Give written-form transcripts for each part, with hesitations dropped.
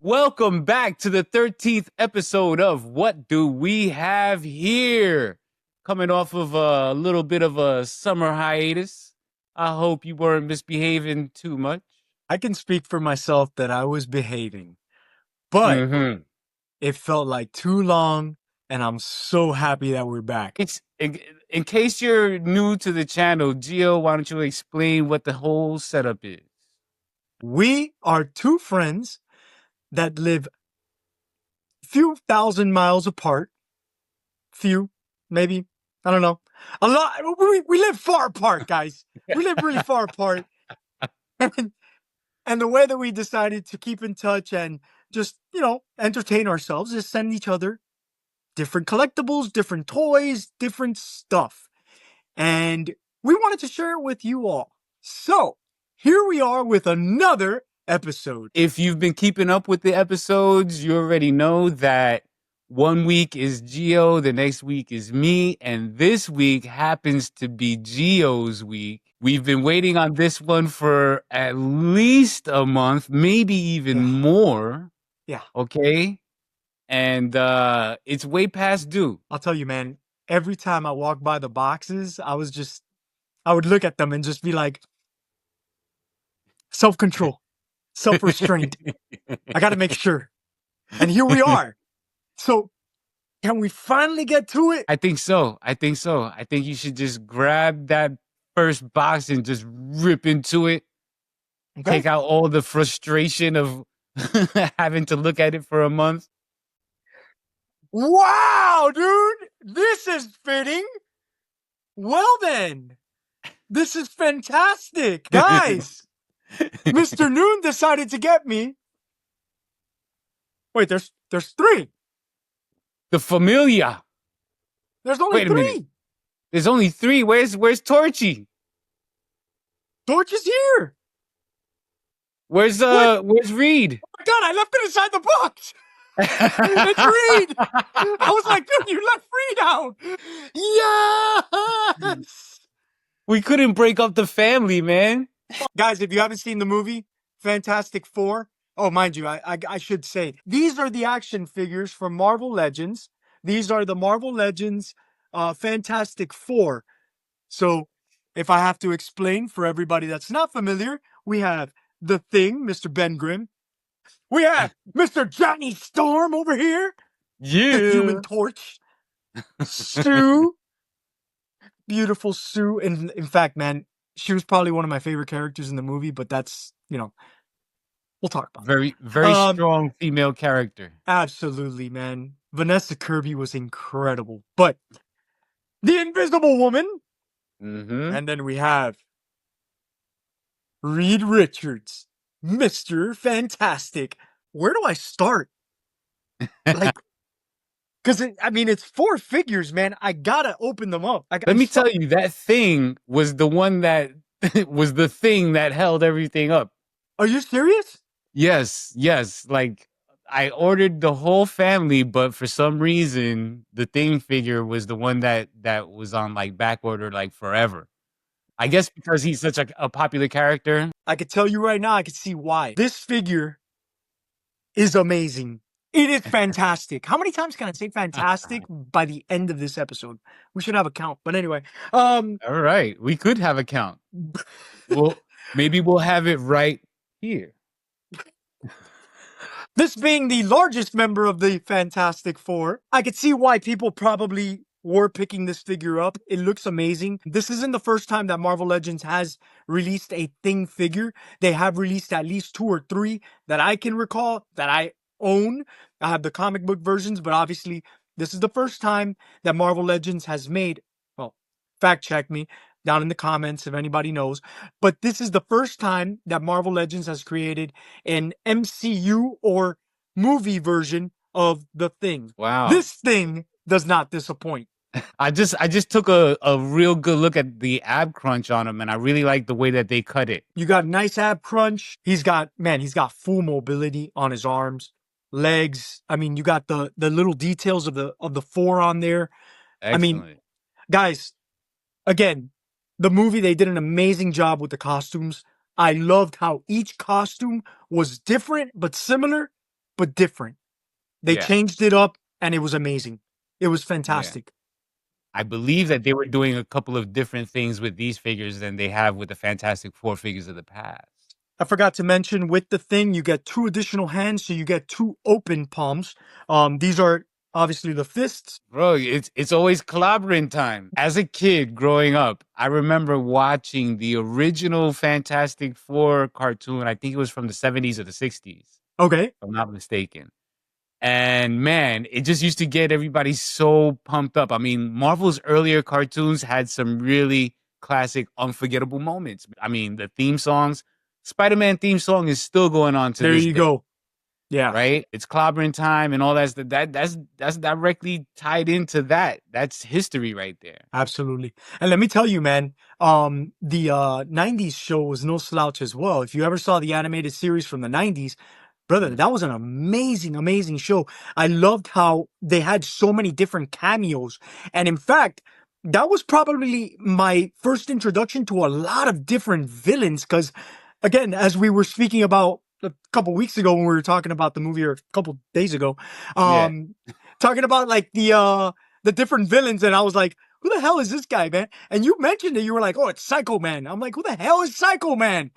Welcome back to the 13th episode of What Do We Have Here? Coming off of a little bit of a summer hiatus. I hope you weren't misbehaving too much. I can speak for myself that I was behaving, but it felt like too long, and I'm so happy that we're back. In case you're new to the channel, Gio, why don't you explain what the whole setup is? We are two friends that live a few thousand miles apart. Few, maybe, I don't know. A lot. We live far apart, guys. We live really far apart. And the way that we decided to keep in touch and just, entertain ourselves is send each other different collectibles, different toys, different stuff. And we wanted to share it with you all. So here we are with another episode. If you've been keeping up with the episodes, you already know that one week is Gio, the next week is me, and this week happens to be Gio's week. We've been waiting on this one for at least a month, maybe even more. Yeah. Okay? And it's way past due. I'll tell you, man, every time I walk by the boxes, I would look at them and just be like, self-control, self-restraint. I got to make sure. And here we are. So can we finally get to it? I think so. I think you should just grab that first box and just rip into it. Okay. Take out all the frustration of having to look at it for a month. Wow, dude, this is fitting. Well then, this is fantastic. Guys, Mr. Noon decided to get me. Wait, there's three. The Familia. There's only three. There's only three. Where's Torchy? Torch is here. Where's Reed? Oh my God, I left it inside the box. It's Reed. I was like, dude, you left Reed out. Yes. We couldn't break up the family, man. Guys, if you haven't seen the movie Fantastic Four, oh, mind you, I should say, these are the action figures from Marvel Legends. These are the Marvel Legends Fantastic Four. So if I have to explain for everybody that's not familiar, we have The Thing, Mr. Ben Grimm. We have Mr. Johnny Storm over here. Yeah. The Human Torch. Sue. Beautiful Sue. In fact, man, she was probably one of my favorite characters in the movie, but that's, we'll talk about very, very strong female character. Absolutely, man. Vanessa Kirby was incredible. But the Invisible Woman. And then we have Reed Richards, Mr. Fantastic. Where do I start? Like, because it's four figures, man. I gotta open them up. Let me tell you, that thing was the one that was the thing that held everything up. Are you serious? Yes. Like, I ordered the whole family, but for some reason, the Thing figure was the one that was on like back order like forever. I guess because he's such a popular character. I could tell you right now, I could see why. This figure is amazing. It is fantastic. How many times can I say fantastic by the end of this episode? We should have a count. But anyway. All right. We could have a count. Well, maybe we'll have it right here. This being the largest member of the Fantastic Four, I could see why people probably were picking this figure up. It looks amazing. This isn't the first time that Marvel Legends has released a Thing figure. They have released at least 2 or 3 that I can recall that I own. I have the comic book versions, but obviously this is the first time that Marvel Legends has made, well, fact check me down in the comments if anybody knows, but this is the first time that Marvel Legends has created an MCU or movie version of the Thing. Wow. This Thing does not disappoint. I just took a real good look at the ab crunch on him, and I really like the way that they cut it. You got nice ab crunch. He's got full mobility on his arms, legs. You got the little details of the fore on there. Excellent. Guys, again, the movie, they did an amazing job with the costumes. I loved how each costume was different but similar. but different. They Yeah. changed it up and it was amazing. It was Yeah. fantastic. I believe that they were doing a couple of different things with these figures than they have with the Fantastic Four figures of the past. I forgot to mention with the thing, you get two additional hands, so you get two open palms. These are obviously the fists. Bro, it's always clobbering time. As a kid growing up, I remember watching the original Fantastic Four cartoon. I think it was from the 70s or the 60s, Okay. if I'm not mistaken. And man, it just used to get everybody so pumped up. I mean, Marvel's earlier cartoons had some really classic, unforgettable moments. I mean, the theme songs, Spider-Man theme song is still going on to There this you day, go. Yeah. right? It's clobbering time and all that's directly tied into that. That's history right there. Absolutely. And let me tell you, man, the 90s show was no slouch as well. If you ever saw the animated series from the 90s, brother, Mm, that was an amazing, amazing show. I loved how they had so many different cameos. And in fact, that was probably my first introduction to a lot of different villains. Because, again, as we were speaking about a couple weeks ago when we were talking about the movie, or a couple days ago, yeah. um, talking about like the different villains, and I was like, who the hell is this guy, man? And you mentioned it, you were like, oh, it's Psycho Man. I'm like, who the hell is Psycho Man?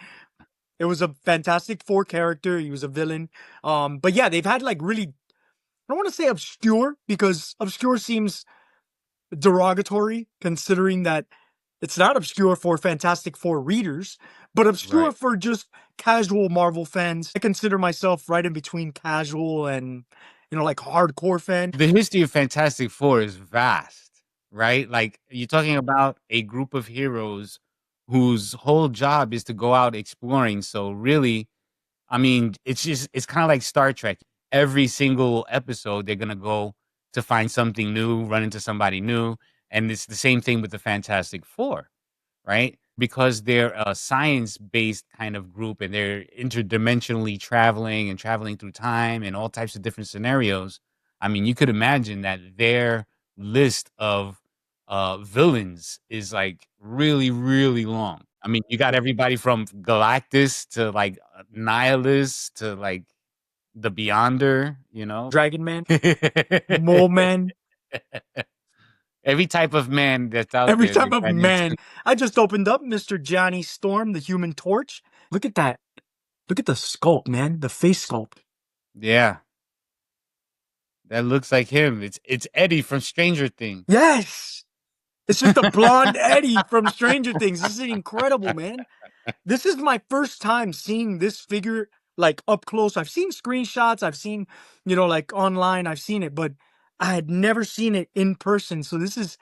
It was a Fantastic Four character. He was a villain. But yeah, they've had like really, I don't want to say obscure because obscure seems derogatory considering that it's not obscure for Fantastic Four readers, but obscure Right. for just casual Marvel fans. I consider myself right in between casual and, like hardcore fan. The history of Fantastic Four is vast, right? Like you're talking about a group of heroes whose whole job is to go out exploring. So really, I mean, it's kind of like Star Trek. Every single episode, they're gonna go to find something new, run into somebody new, and it's the same thing with the Fantastic Four, right? Because they're a science-based kind of group and they're interdimensionally traveling and traveling through time and all types of different scenarios. I mean, you could imagine that their list of villains is like really, really long. I mean, you got everybody from Galactus to like Nihilus to like the Beyonder, you know? Dragon Man, Mole Man, Every type of man that's out every there, they type of ran into. man. I just opened up Mr. Johnny Storm, the Human Torch. Look at that. Look at the sculpt, man. The face sculpt. Yeah. That looks like him. It's Eddie from Stranger Things. Yes. It's just a blonde Eddie from Stranger Things. This is incredible, man. This is my first time seeing this figure like up close. I've seen screenshots, I've seen, like online, I've seen it, but I had never seen it in person. So this is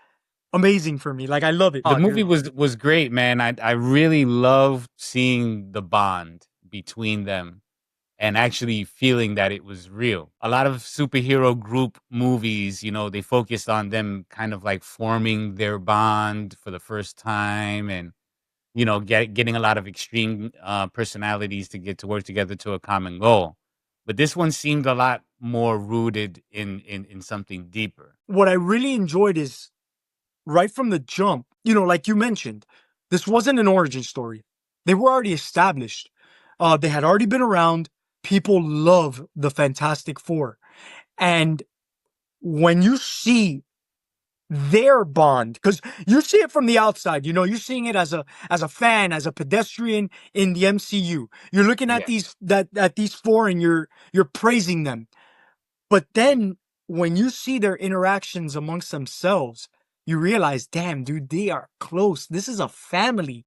amazing for me. Like I love it. The Oh, movie dude. was great, man. I really loved seeing the bond between them and actually feeling that it was real. A lot of superhero group movies, they focused on them kind of like forming their bond for the first time and getting a lot of extreme personalities to get to work together to a common goal. But this one seemed a lot more rooted in something deeper. What I really enjoyed is right from the jump, like you mentioned, this wasn't an origin story. They were already established. They had already been around. People love the Fantastic Four. And when you see their bond, because you see it from the outside, you're seeing it as a fan, as a pedestrian in the MCU. You're looking at Yeah, these four and you're praising them. But then when you see their interactions amongst themselves, you realize, damn, dude, they are close. This is a family.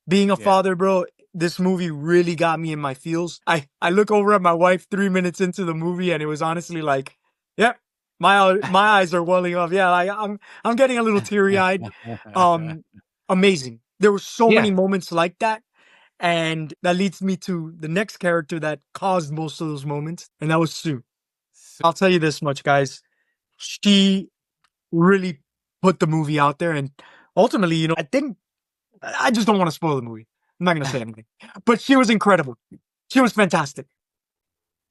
Being a yeah. father, bro, this movie really got me in my feels. I look over at my wife 3 minutes into the movie and it was honestly like, yep, my eyes are welling up. Yeah, like I'm getting a little teary eyed. Um, Amazing. There were so many Yeah. moments like that. And that leads me to the next character that caused most of those moments, and that was Sue. So, I'll tell you this much, guys. She really put the movie out there, and ultimately, I think I just don't want to spoil the movie. I'm not gonna say anything, but she was incredible. She was fantastic.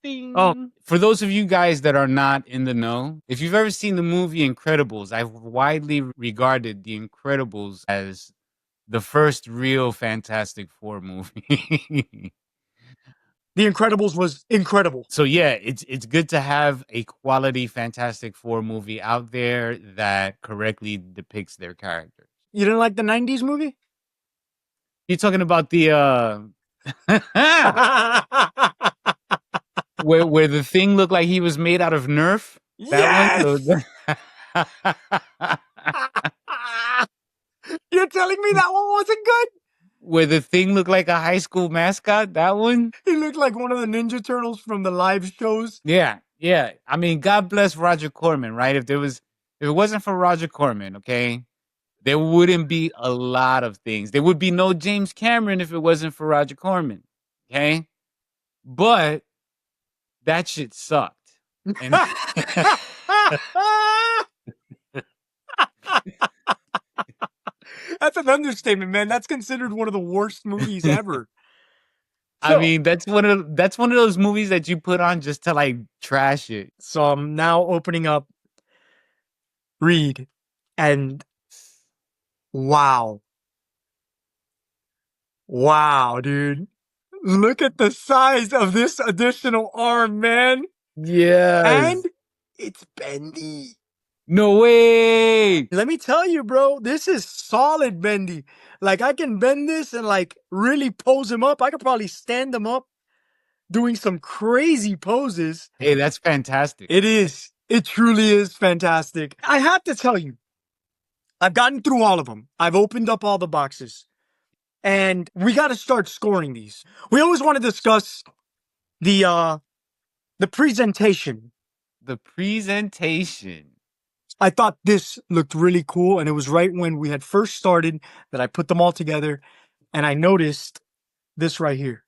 Oh, ding. For those of you guys that are not in the know, if you've ever seen the movie Incredibles, I've widely regarded The Incredibles as the first real Fantastic Four movie. The Incredibles was incredible. So yeah, it's good to have a quality Fantastic Four movie out there that correctly depicts their characters. You didn't like the 90s movie? You talking about the where the thing looked like he was made out of Nerf? That one? Yes! You're telling me that one wasn't good? Where the thing looked like a high school mascot? That one? He looked like one of the Ninja Turtles from the live shows. Yeah, yeah. I mean, God bless Roger Corman, right? If it wasn't for Roger Corman, okay, there wouldn't be a lot of things. There would be no James Cameron if it wasn't for Roger Corman. Okay? But that shit sucked. And That's an understatement, man. That's considered one of the worst movies ever. I So, mean, that's one of those movies that you put on just to like trash it. so I'm now opening up Read, and wow. Wow, dude. Look at the size of this additional arm, man. Yes. And it's bendy. No way. Let me tell you, bro, this is solid bendy. Like, I can bend this and like really pose him up. I could probably stand him up doing some crazy poses. Hey, that's fantastic. It is. It truly is fantastic. I have to tell you, I've gotten through all of them. I've opened up all the boxes. And we got to start scoring these. We always want to discuss the presentation. The presentation. I thought this looked really cool, and it was right when we had first started that I put them all together, and I noticed this right here.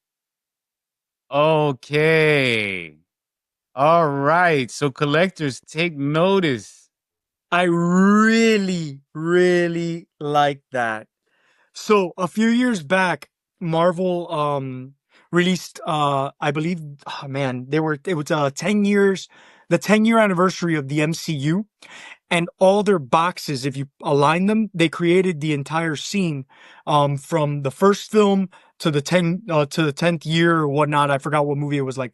Okay. All right. So collectors, take notice. I really, really like that. So a few years back, Marvel released I believe, oh man, it was 10 years, the 10-year anniversary of the MCU, and all their boxes, if you align them, they created the entire scene from the first film to the 10th year or whatnot. I forgot what movie it was, like,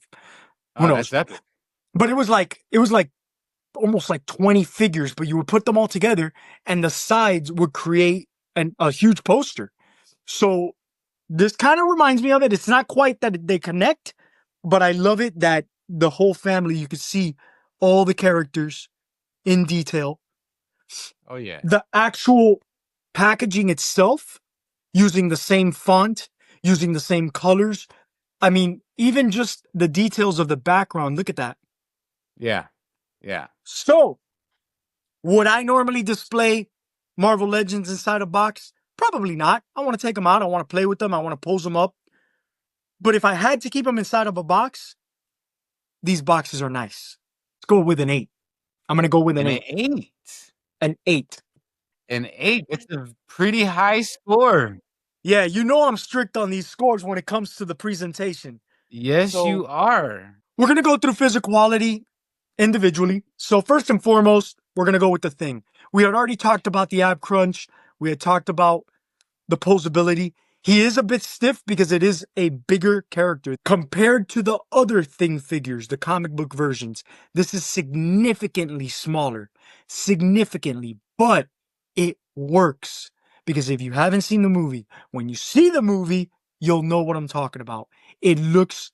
who Oh, knows? that's epic. But it was like almost like 20 figures, but you would put them all together and the sides would create a huge poster. So this kind of reminds me of it. It's not quite that they connect, but I love it that the whole family, you could see all the characters in detail. Oh yeah. The actual packaging itself, using the same font, using the same colors. I mean, even just the details of the background. Look at that. Yeah. Yeah. So, would I normally display Marvel Legends inside a box? Probably not. I want to take them out. I want to play with them. I want to pose them up. But if I had to keep them inside of a box, these boxes are nice. Let's go with an 8. I'm going to go with an An 8. 8. An 8. An 8. That's a pretty high score. Yeah, you know I'm strict on these scores when it comes to the presentation. Yes, So you are. we're going to go through physicality individually. So first and foremost, we're going to go with the thing. We had already talked about the ab crunch. We had talked about the posability. He is a bit stiff because it is a bigger character compared to the other Thing figures, the comic book versions. This is significantly smaller, significantly, but it works because if you haven't seen the movie, when you see the movie, you'll know what I'm talking about. It looks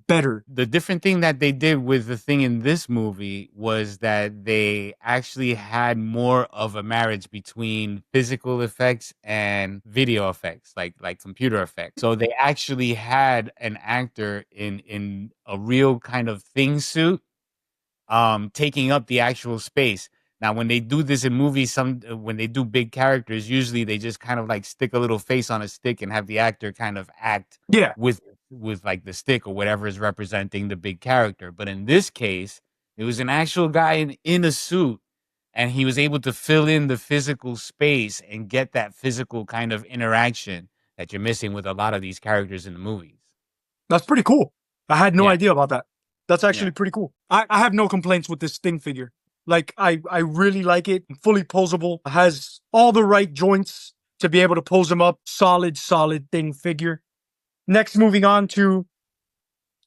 better. The different thing that they did with the thing in this movie was that they actually had more of a marriage between physical effects and video effects, like computer effects. So they actually had an actor in a real kind of thing suit taking up the actual space. Now, when they do this in movies, when they do big characters, usually they just kind of like stick a little face on a stick and have the actor kind of act Yeah, with like the stick or whatever is representing the big character. But in this case, it was an actual guy in a suit, and he was able to fill in the physical space and get that physical kind of interaction that you're missing with a lot of these characters in the movies. that's pretty cool. I had no Yeah, idea about that. That's yeah. actually pretty cool. I have no complaints with this Thing figure. Like, I really like it. Fully posable. Has all the right joints to be able to pose him up. Solid Thing figure. Next, moving on to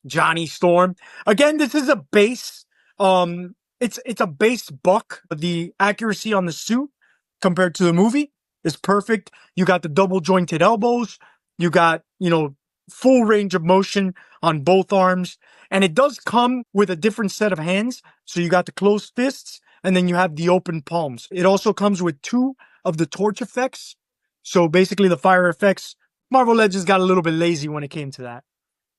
Johnny Storm. Again, this is a base. It's a base buck. The accuracy on the suit compared to the movie is perfect. You got the double jointed elbows. You got, full range of motion on both arms. And it does come with a different set of hands. So you got the closed fists and then you have the open palms. It also comes with two of the torch effects. So basically the fire effects. Marvel Legends got a little bit lazy when it came to that.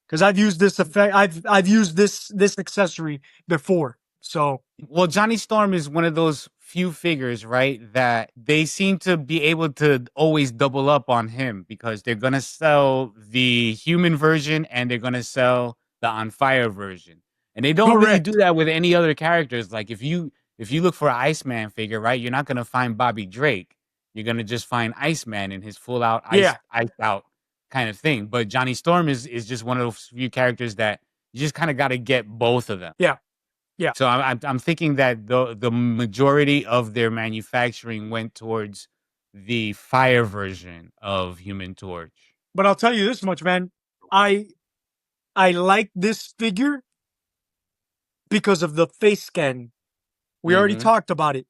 Because I've used this effect, I've used this accessory before. So Well, Johnny Storm is one of those few figures, right? That they seem to be able to always double up on him because they're gonna sell the human version and they're gonna sell the on fire version. And they don't really do correct. that with any other characters. Like if you look for an Iceman figure, right, you're not gonna find Bobby Drake. You're gonna just find Iceman in his full out Yeah, ice out kind of thing. But Johnny Storm is just one of those few characters that you just kind of got to get both of them. yeah, yeah. So I'm thinking that the majority of their manufacturing went towards the fire version of Human Torch. But I'll tell you this much, man. I I like this figure because of the face scan. We already Mm-hmm. talked about it.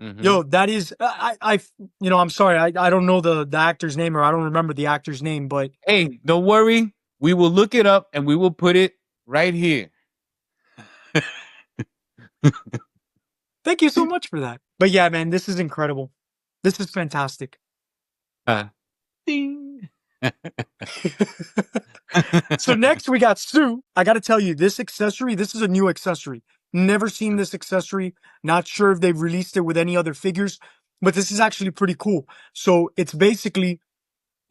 Mm-hmm. Yo, that is I'm sorry, I don't know the actor's name or I don't remember the actor's name, but Hey, don't worry. We will look it up and we will put it right here. thank you so much for that. But yeah, man, this is incredible. This is fantastic. Ding. So next we got Sue. I got to tell you, this accessory, this is a new accessory. Never seen this accessory. Not sure if they've released it with any other figures, but this is actually pretty cool. So it's basically,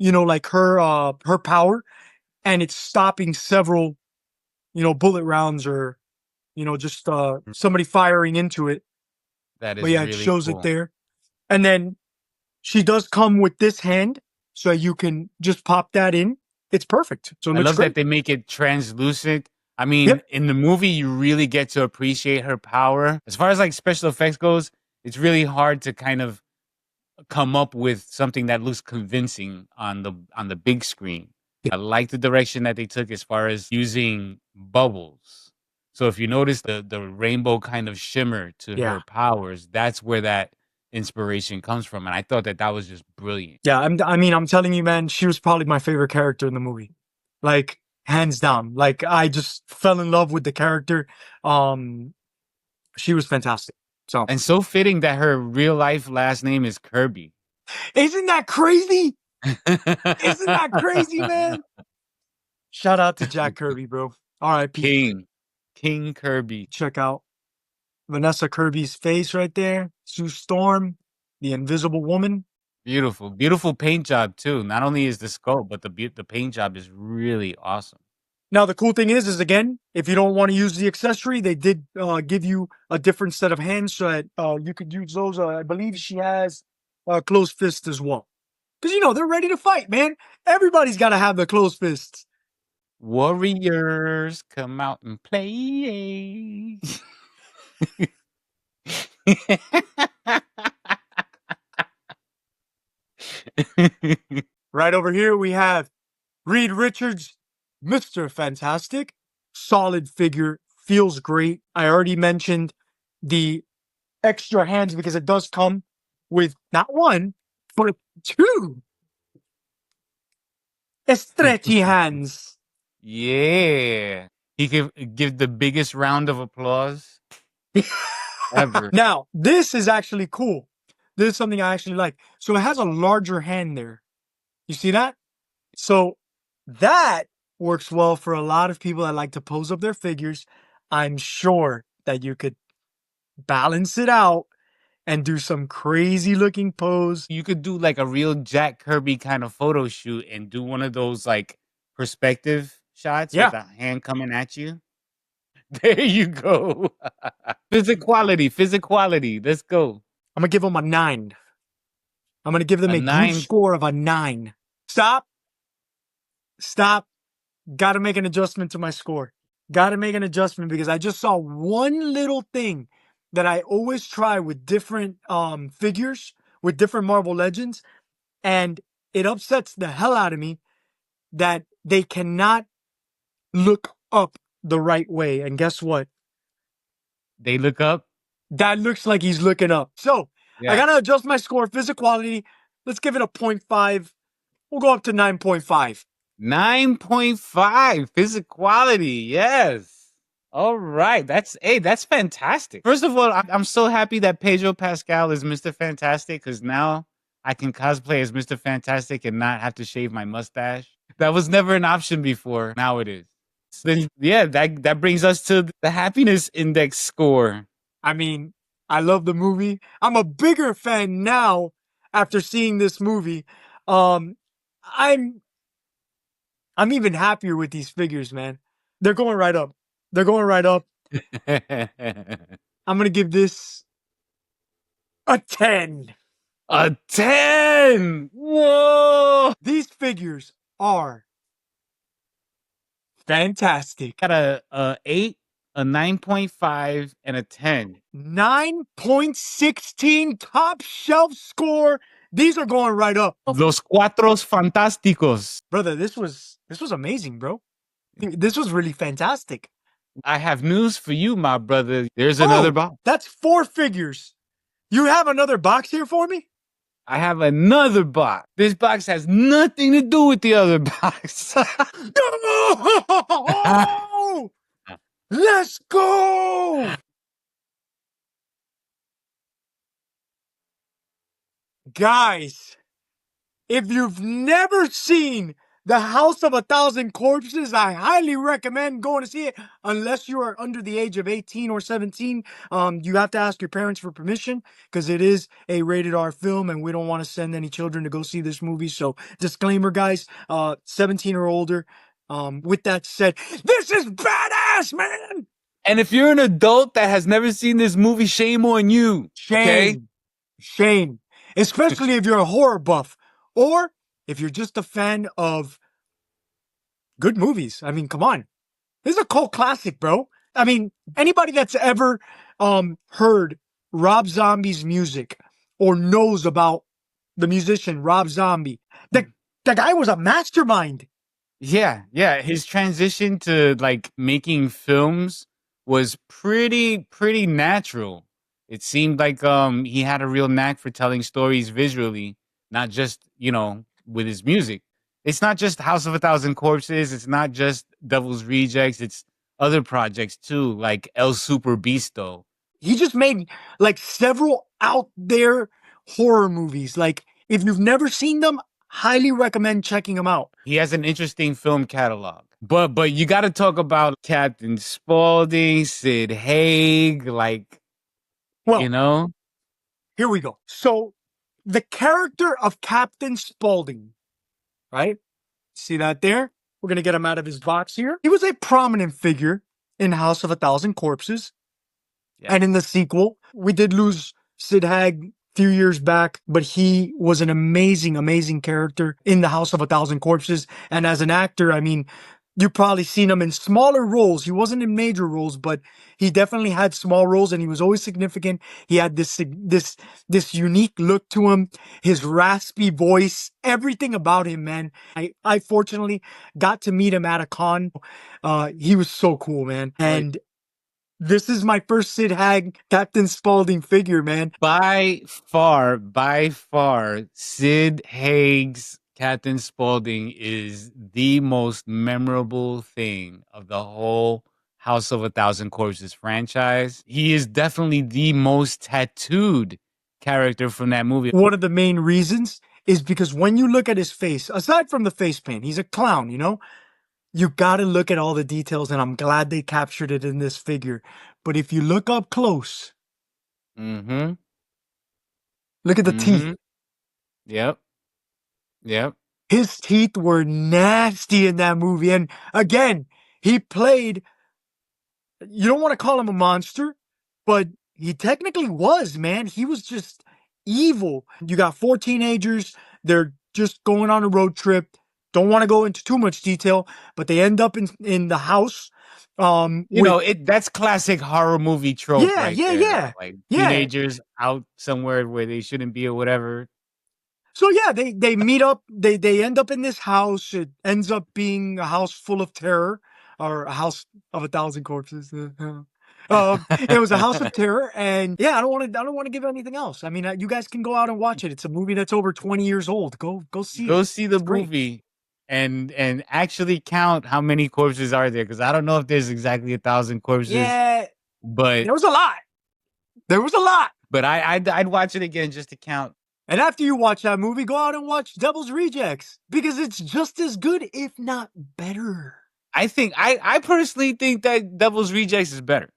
like her power, and it's stopping several, bullet rounds or, just somebody firing into it. That But is yeah, it really shows it cool. there. And then she does come with this hand, so you can just pop that in. It's perfect. So it I looks love that great. they make it translucent. I mean, Yep. in the movie, you really get to appreciate her power. As far as like special effects goes, it's really hard to kind of come up with something that looks convincing on the big screen. I like the direction that they took as far as using bubbles. So if you notice the rainbow kind of shimmer to Yeah. her powers, that's where that inspiration comes from. And I thought that that was just brilliant. Yeah, I'm telling you, man, she was probably my favorite character in the movie. Like, hands down. Like, I just fell in love with the character. Um, she was fantastic. So, And so fitting that her real life last name is Kirby. isn't that crazy? Isn't that crazy, man? Shout out to Jack Kirby, bro. R.I.P. King. King Kirby. Check out Vanessa Kirby's face right there. Sue Storm, the Invisible Woman. Beautiful. Beautiful paint job too. Not only is the sculpt, but the paint job is really awesome. Now the cool thing is again, if you don't want to use the accessory, they did give you a different set of hands so that you could use those. I believe she has closed fists as well, because they're ready to fight, man. Everybody's got to have the closed fists. Warriors come out and play. Right over here we have Reed Richards, Mr. Fantastic, solid figure, feels great. I already mentioned the extra hands because it does come with not one, but two stretchy hands. Yeah. He could give the biggest round of applause ever. Now, this is actually cool. This is something I actually like. So it has a larger hand there. You see that? So that works well for a lot of people that like to pose up their figures. I'm sure that you could balance it out and do some crazy looking pose. You could do like a real Jack Kirby kind of photo shoot and do one of those like perspective shots with Yeah, the hand coming at you. There you go. Physicality, physicality. Let's go. I'm going to give them a 9. I'm going to give them A a group 9. score of a 9. Stop. Stop. Got to make an adjustment to my score. Got to make an adjustment because I just saw one little thing that I always try with different figures, with different Marvel Legends, and it upsets the hell out of me that they cannot look up the right way. And guess what? They look up. That looks like he's looking up. So I Yeah. gotta adjust my score. Physicality, let's give it a 0.5. We'll go up to 9.5. 9.5 physicality. Yes. All right. That's fantastic. First of all, I'm so happy that Pedro Pascal is Mr. Fantastic because now I can cosplay as Mr. Fantastic and not have to shave my mustache. That was never an option before. Now it is. Then yeah, that brings us to the happiness index score. I mean, I love the movie. I'm a bigger fan now after seeing this movie. Um, I'm I'm even happier with these figures, man. They're going right up. They're going right up. I'm gonna give this a 10. A 10. Whoa. These figures are fantastic. Got a 8, a 9.5, and a 10. 9.16 top shelf score. These are going right up. Los Cuatros Fantásticos. Brother, this was amazing, bro. This was really fantastic. I have news for you, my brother. There's another Oh, box. that's 4 figures. You have another box here for me? I have another box. This box has nothing to do with the other box. Oh, let's go! Guys, if you've never seen The House of a Thousand Corpses, I highly recommend going to see it. Unless you are under the age of 18 or 17, you have to ask your parents for permission because it is a rated R film and we don't want to send any children to go see this movie. So, disclaimer, guys, 17 or older. With that said, this is badass, man. And if you're an adult that has never seen this movie, shame on you. Okay? Shame. Shame. Especially if you're a horror buff or if you're just a fan of good movies. I mean, come on. This is a cult classic, bro. I mean, anybody that's ever heard Rob Zombie's music or knows about the musician Rob Zombie, the guy was a mastermind. Yeah. His transition to like making films was pretty natural. It seemed like he had a real knack for telling stories visually, not just, with his music. It's not just House of a Thousand Corpses, it's not just Devil's Rejects, it's other projects too, like El Super Beasto. He just made like several out there horror movies. Like, if you've never seen them, highly recommend checking them out. He has an interesting film catalog. But you got to talk about Captain Spalding, Sid Haig, like, you Well, know? here we go. So, the character of Captain Spalding, right? See that there? We're going to get him out of his box here. He was a prominent figure in House of a Thousand Corpses. Yeah. And in the sequel, we did lose Sid Haig a few years back, but he was an amazing character in the House of a Thousand Corpses. And as an actor, I mean, you've probably seen him in smaller roles. He wasn't in major roles, but he definitely had small roles and he was always significant. He had this unique look to him, his raspy voice, everything about him, man. I fortunately got to meet him at a con. He was so cool, man. And this is my first Sid Haig Captain Spaulding figure, man. By far, Sid Haig's Captain Spaulding is the most memorable thing of the whole House of a Thousand Corpses franchise. He is definitely the most tattooed character from that movie. One of the main reasons is because when you look at his face, aside from the face paint, he's a clown, you know? You gotta look at all the details, and I'm glad they captured it in this figure. But if you look up close, Mm-hmm. look at the Mm-hmm. teeth. Yep. His teeth were nasty in that movie. And again, he played, you don't want to call him a monster, but he technically was, man. He was just evil. You got 4 teenagers, they're just going on a road trip. Don't want to go into too much detail, but they end up in the house. That's classic horror movie trope right there. Like Yeah. teenagers out somewhere where they shouldn't be or whatever. So yeah, they meet up, they end up in this house. It ends up being a house full of terror. or A House of a Thousand Corpses. It was A House of Terror, and yeah, I don't want to give anything else. I mean, you guys can go out and watch it. It's a movie that's over 20 years old. Go see Go it. see the It's great. movie and actually count how many corpses are there, because I don't know if there's exactly 1,000 corpses, Yeah, but there was a lot. There was a lot. I'd watch it again just to count. And after you watch that movie, go out and watch Devil's Rejects because it's just as good, if not better. I personally think that Devil's Rejects is better.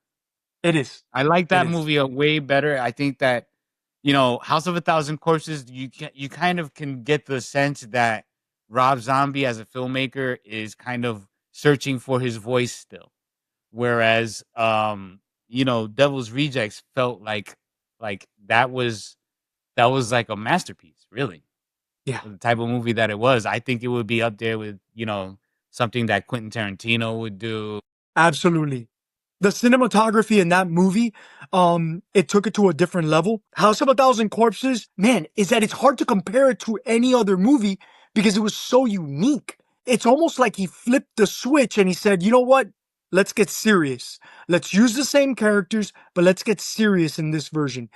It is. I like that It is. movie way better. I think that, you know, House of a Thousand Corpses, you kind of can get the sense that Rob Zombie as a filmmaker is kind of searching for his voice still. Whereas you know, Devil's Rejects felt like that was like a masterpiece, really. Yeah. For the type of movie that it was. I think it would be up there with, you know, something that Quentin Tarantino would do. Absolutely. The cinematography in that movie, it took it to a different level. House of a Thousand Corpses, man, is that it's hard to compare it to any other movie because it was so unique. It's almost like he flipped the switch and he said, you know what? Let's get serious. Let's use the same characters, but let's get serious in this version.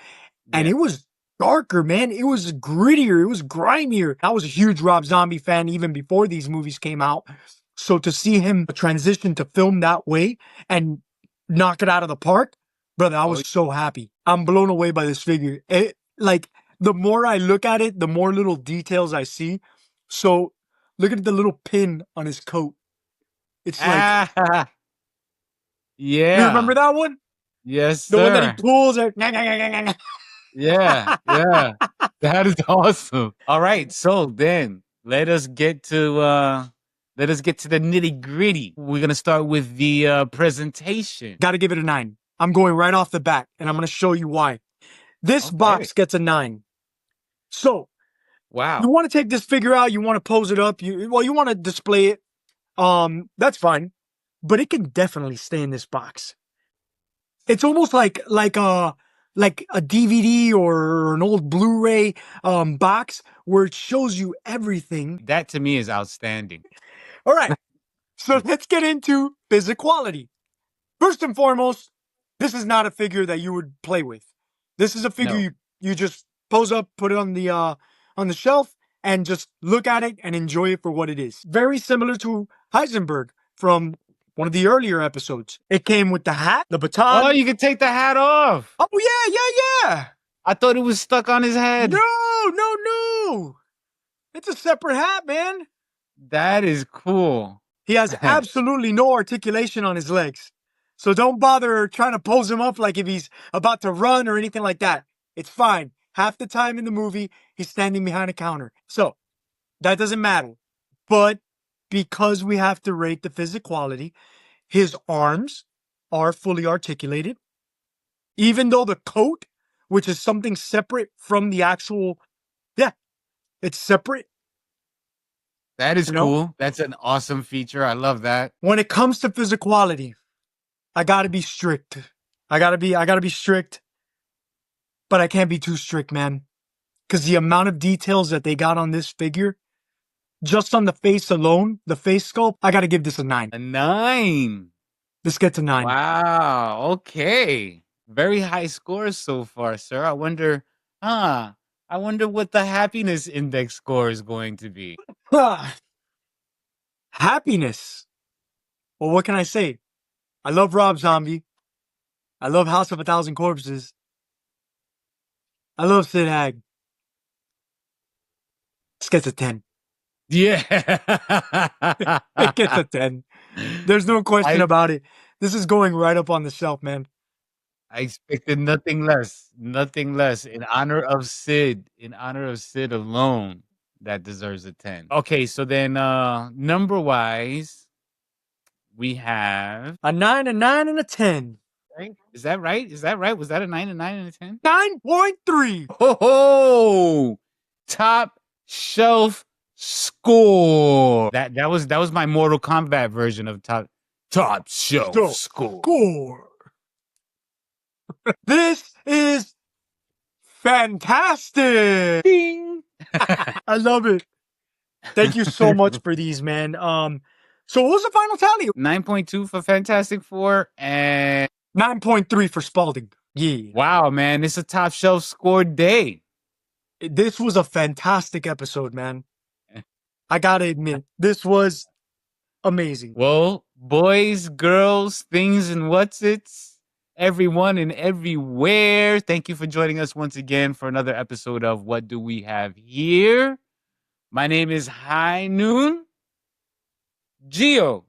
And Yeah. it was darker, man. It was grittier. It was grimier. I was a huge Rob Zombie fan even before these movies came out. So to see him transition to film that way and knock it out of the park, brother, I was so happy. I'm blown away by this figure. Like, the more I look at it, the more little details I see. So look at the little pin on his coat. It's like, you Yeah. remember that one? Yes, The one that he sir. pulls. Yeah. Yeah. That is awesome. All right. So then let us get to the nitty-gritty. We're gonna start with the presentation. Got to give it a 9. I'm going right off the bat, and I'm going to show you why. This Okay. box gets a 9. So Wow. you want to take this figure out, you want to pose it up, you want to display it. That's fine, but it can definitely stay in this box. It's almost like a DVD or an old Blu-ray box where it shows you everything. That to me is outstanding. All right, so let's get into physicality. First and foremost, this is not a figure that you would play with. This is a figure No. you just pose up, put it on the shelf, and just look at it and enjoy it for what it is. Very similar to Heisenberg from one of the earlier episodes. It came with the hat, the Oh, baton. you can take the hat off. Oh yeah. I thought it was stuck on his head. No. It's a separate hat, man. That is cool. He has absolutely no articulation on his legs. So don't bother trying to pose him up like if he's about to run or anything like that. It's fine. Half the time in the movie, he's standing behind a counter. So that doesn't matter. But because we have to rate the physicality, his arms are fully articulated. Even though the coat, which is something separate from the actual, yeah, it's separate. That is You know? cool. That's an awesome feature. I love that. When it comes to physicality, I gotta be strict. I gotta be strict, but I can't be too strict, man. Because the amount of details that they got on this figure, just on the face alone, the face sculpt, I gotta give this a 9. A 9. This gets a 9. Wow. Okay. Very high scores so far, sir. I wonder what the happiness index score is going to be. Happiness. Well, what can I say? I love Rob Zombie. I love House of a Thousand Corpses. I love Sid Haig. This gets a 10. Yeah. It gets a 10. There's no question about it. This is going right up on the shelf, man. I expected nothing less. Nothing less. In honor of Sid alone, that deserves a 10. Okay, so then number wise, we have A 9, a 9, and a 10. right? Is that right? Is that right? Was that a 9, a 9, and a 10? 9.3. Oh, top shelf score. That was my Mortal Kombat version of top shelf score. This is fantastic. Ding. I love it. Thank you so much for these, man. So what was the final tally? 9.2 for Fantastic Four, and 9.3 for Spalding. Yeah. wow, man, it's a top shelf score day. This was a fantastic episode, man. I gotta admit, this was amazing. Well, boys, girls, things and what's it's, everyone and everywhere. Thank you for joining us once again for another episode of What Do We Have Here? My name is High Noon. Geo,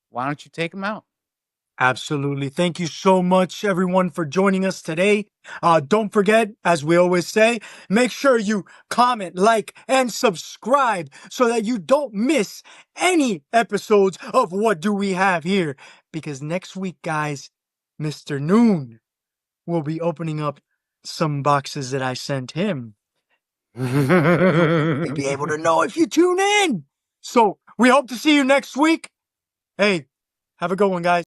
why don't you take them out? Absolutely. Thank you so much, everyone, for joining us today. Don't forget, as we always say, make sure you comment, like, and subscribe so that you don't miss any episodes of What Do We Have Here? Because next week, guys, Mr. Noon will be opening up some boxes that I sent him. You'll be able to know if you tune in. So we hope to see you next week. Hey, have a good one, guys.